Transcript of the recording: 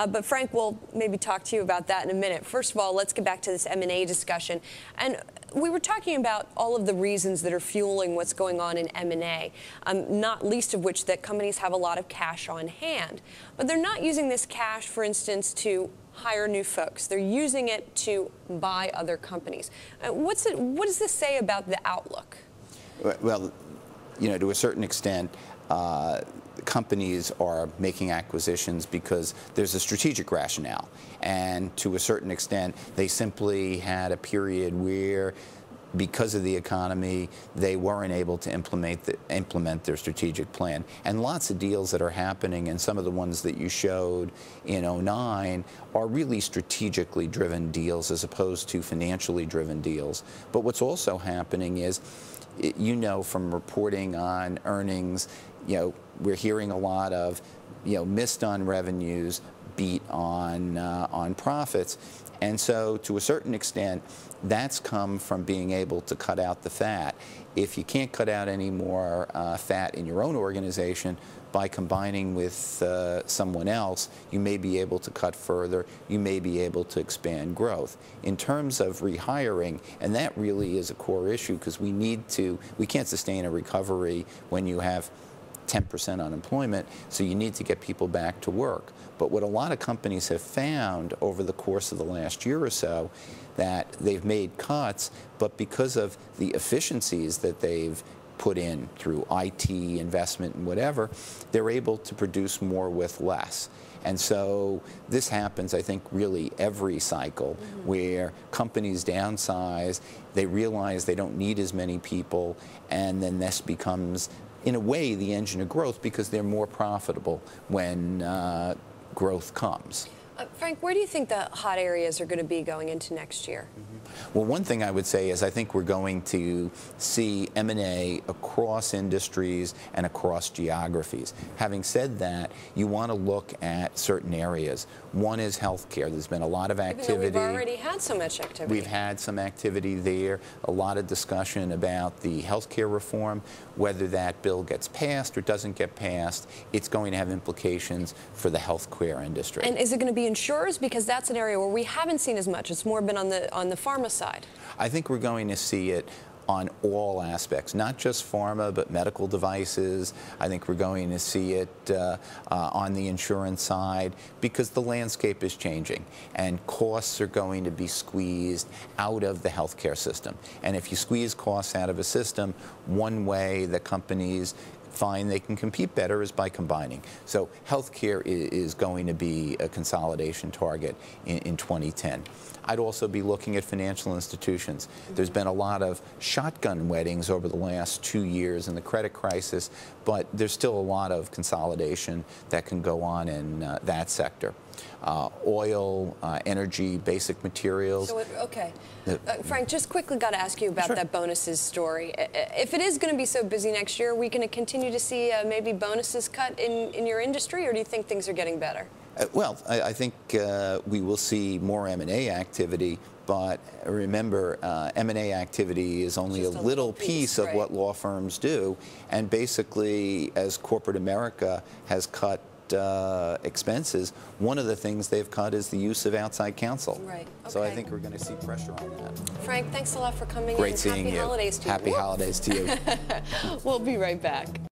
But Frank, we'll maybe talk to you about that in a minute. First of all, let's get back to this M&A discussion. And we were talking about all of the reasons that are fueling what's going on in M&A, not least of which that companies have a lot of cash on hand. But they're not using this cash, for instance, to hire new folks. They're using it to buy other companies. What does this say about the outlook? Well, you know, to a certain extent, companies are making acquisitions because there's a strategic rationale. And to a certain extent, they simply had a period where, because of the economy, they weren't able to implement their strategic plan. And lots of deals that are happening, and some of the ones that you showed in '09 are really strategically driven deals as opposed to financially driven deals. But what's also happening is, you know, from reporting on earnings, you know, we're hearing a lot of, you know, missed on revenues, beat on profits. And so, to a certain extent, that's come from being able to cut out the fat. If you can't cut out any more fat in your own organization, by combining with someone else, you may be able to cut further, you may be able to expand growth. In terms of rehiring, and that really is a core issue, because we can't sustain a recovery when you have 10% unemployment, so you need to get people back to work. But what a lot of companies have found over the course of the last year or so, that they've made cuts, but because of the efficiencies that they've put in through IT investment and whatever, they're able to produce more with less. And so this happens, I think, really every cycle, where companies downsize, they realize they don't need as many people, and then this becomes, in a way, the engine of growth, because they're more profitable when growth comes. Frank, where do you think the hot areas are going to be going into next year? Well, one thing I would say is I think we're going to see M&A across industries and across geographies. Having said that, you want to look at certain areas. One is healthcare. There's been a lot of activity. Even though we've already had so much activity. We've had some activity there, a lot of discussion about the healthcare reform. Whether that bill gets passed or doesn't get passed, it's going to have implications for the healthcare industry. And is it going to be insurers? Because that's an area where we haven't seen as much. It's more been on the pharma side. I think we're going to see it on all aspects, not just pharma, but medical devices. I think we're going to see it on the insurance side, because the landscape is changing and costs are going to be squeezed out of the healthcare system. And if you squeeze costs out of a system, one way that companies find they can compete better is by combining. So healthcare is going to be a consolidation target in 2010. I'd also be looking at financial institutions. There's been a lot of shotgun weddings over the last 2 years in the credit crisis, but there's still a lot of consolidation that can go on in that sector. Oil, energy, basic materials. So, okay. Frank, just quickly got to ask you about that bonuses story. If it is going to be so busy next year, are we going to continue to see maybe bonuses cut in your industry, or do you think things are getting better? Well, I think we will see more M&A activity, but remember, M&A activity is only a little piece of what law firms do, and basically, as corporate America has cut expenses, one of the things they've cut is the use of outside counsel. Right. Okay. So I think we're going to see pressure on that. Frank, thanks a lot for coming in. Great seeing you. Happy holidays to you. Happy holidays to you. We'll be right back.